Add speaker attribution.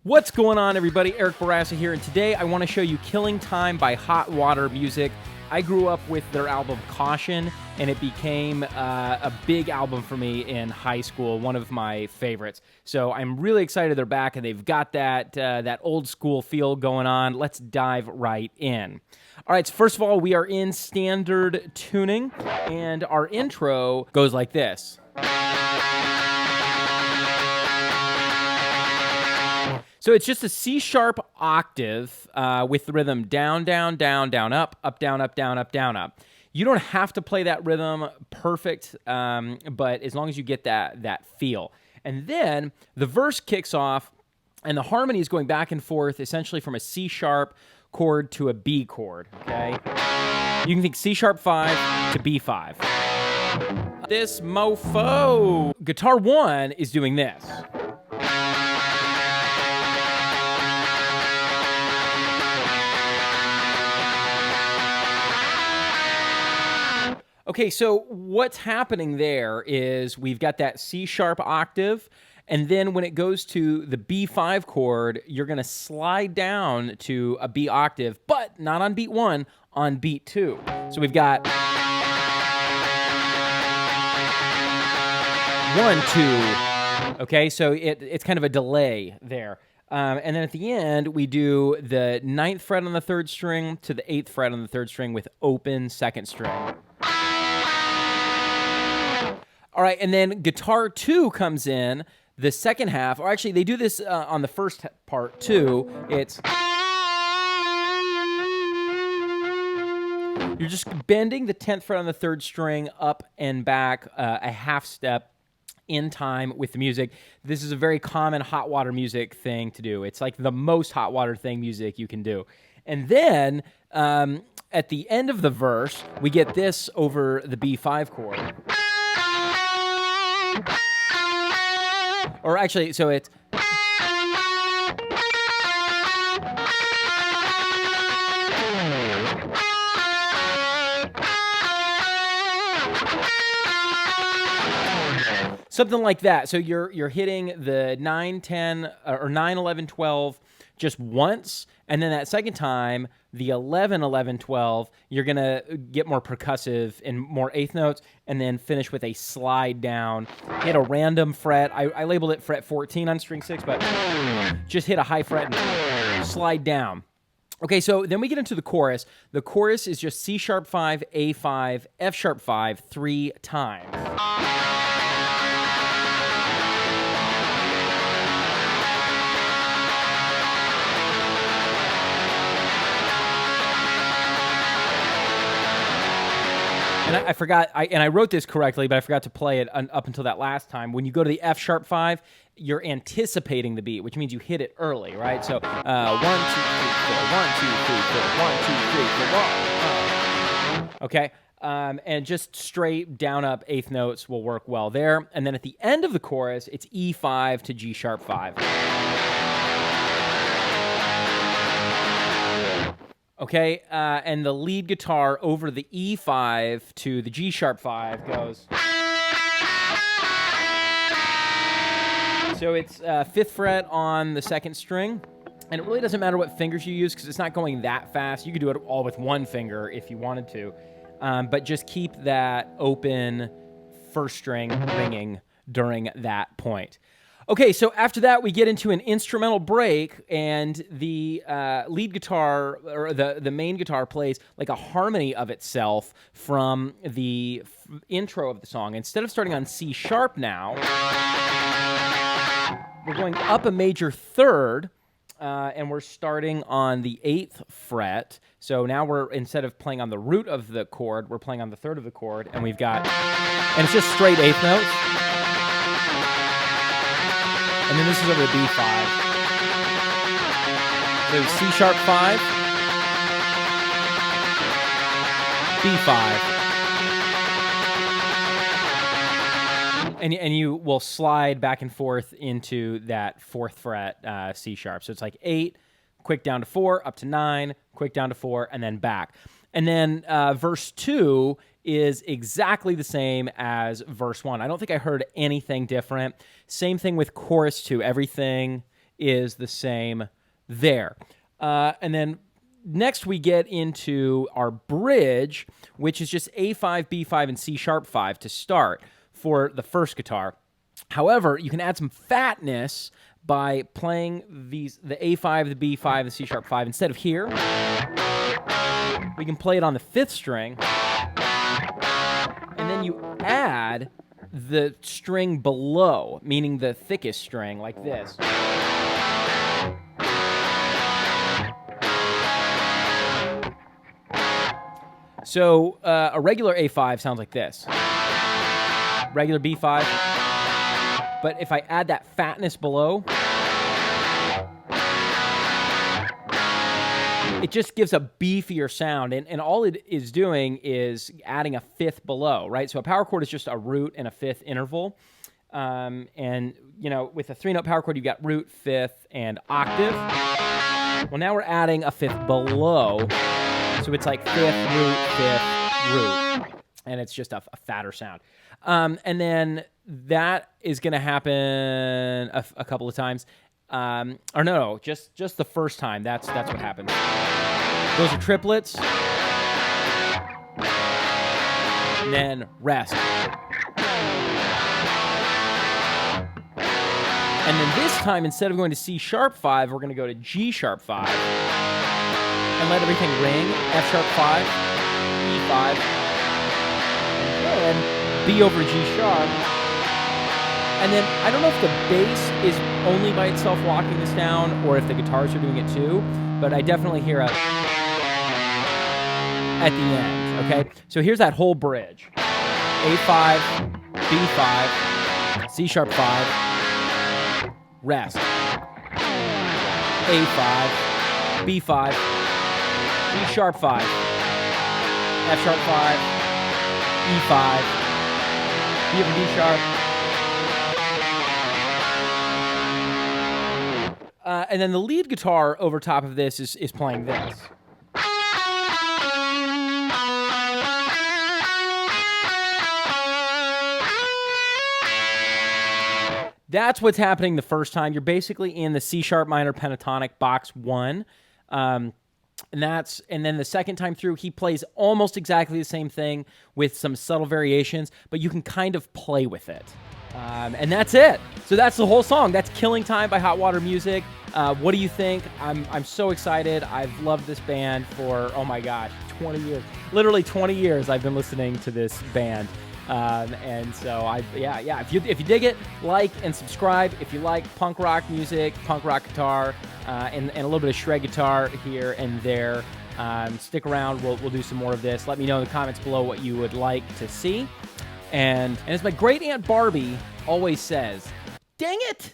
Speaker 1: What's going on, everybody? Eric Barassa here, and today I want to show you Killing Time by Hot Water Music. I grew up with their album Caution, and it became a big album for me in high school, one of my favorites. So I'm really excited they're back, and they've got that old school feel going on. Let's dive right in. All right, so first of all, we are in standard tuning, and our intro goes like this. So it's just a C-sharp octave with the rhythm down, down, down, down, up, down, up, down, up, down, up. You don't have to play that rhythm perfect, but as long as you get that feel. And then the verse kicks off, and the harmony is going back and forth, essentially from a C-sharp chord to a B chord, okay? You can think C-sharp 5 to B5. This mofo. Guitar 1 is doing this. Okay, so what's happening there is we've got that C-sharp octave, and then when it goes to the B5 chord, you're going to slide down to a B octave, but not on beat 1, on beat 2. So we've got 1, 2. Okay, so it's kind of a delay there. And then at the end, we do the 9th fret on the 3rd string to the 8th fret on the 3rd string with open 2nd string. All right, and then guitar 2 comes in, the second half, or actually they do this on the first part too. It's, you're just bending the 10th fret on the 3rd string up and back a half step in time with the music. This is a very common hot water music thing to do. It's like the most hot water thing music you can do. And then at the end of the verse, we get this over the B5 chord. Or actually, so it's... something like that. So you're hitting the 9, 10, or 9, 11, 12 just once, and then that second time, the 11, 11, 12, you're going to get more percussive and more eighth notes, and then finish with a slide down. Hit a random fret. I labeled it fret 14 on string 6, but just hit a high fret and slide down. Okay, so then we get into the chorus. The chorus is just C sharp 5, A5, F sharp 5, 3 times. And I forgot, I wrote this correctly, but I forgot to play it up until that last time. When you go to the F sharp 5, you're anticipating the beat, which means you hit it early, right? So 1, 2, 3, 4, 1, 2, 3, 4, 1, 2, 3, 4, 1, 2, 3, 4. Okay, and just straight down up eighth notes will work well there. And then at the end of the chorus, it's E5 to G sharp 5. Okay, and the lead guitar over the E5 to the G sharp 5 goes. So it's 5th fret on the 2nd string, and it really doesn't matter what fingers you use because it's not going that fast. You could do it all with one finger if you wanted to, but just keep that open 1st string ringing during that point. Okay, so after that, we get into an instrumental break, and the lead guitar, or the main guitar, plays like a harmony of itself from the intro of the song. Instead of starting on C sharp now, we're going up a major 3rd, and we're starting on the 8th fret. So now instead of playing on the root of the chord, we're playing on the 3rd of the chord, and we've got, and it's just straight eighth notes. And then this is over the B5. So C sharp 5, B5. And you will slide back and forth into that 4th fret C sharp. So it's like 8, quick down to 4, up to 9, quick down to 4, and then back. And then verse 2 is exactly the same as verse 1. I don't think I heard anything different. Same thing with chorus 2. Everything is the same there. And then next we get into our bridge, which is just A5, B5, and C#5 to start for the first guitar. However, you can add some fatness by playing the A5, the B5, the C#5 instead of here. We can play it on the 5th string, and then you add the string below, meaning the thickest string, like this. So a regular A5 sounds like this. Regular B5. But if I add that fatness below, it just gives a beefier sound. And all it is doing is adding a 5th below, right? So a power chord is just a root and a 5th interval. And, you know, with a 3-note power chord, you've got root, 5th, and octave. Well, now we're adding a 5th below. So it's like 5th, root, 5th, root. And it's just a fatter sound. And then that is going to happen a couple of times. Or no, just the first time. That's what happens. Those are triplets. And then rest. And then this time, instead of going to C#5, we're going to go to G#5 and let everything ring. F#5, E5, and B over G sharp. And then I don't know if the bass is only by itself locking this down or if the guitars are doing it too, but I definitely hear a at the end, okay? So here's that whole bridge. A5, B5, C#5, rest. A5, B5, G#5, F#5, E5, B over D sharp. And then the lead guitar over top of this is playing this. That's what's happening the first time. You're basically in the C# minor pentatonic box 1. And then the second time through, he plays almost exactly the same thing with some subtle variations, but you can kind of play with it. And that's it. So that's the whole song. That's Killing Time by Hot Water Music. What do you think? I'm so excited. I've loved this band for, oh my gosh, 20 years. Literally 20 years I've been listening to this band. And so if you dig it, like and subscribe. If you like punk rock music, punk rock guitar, and a little bit of shred guitar here and there, stick around. We'll do some more of this. Let me know in the comments below what you would like to see. And as my great aunt Barbie always says, dang it!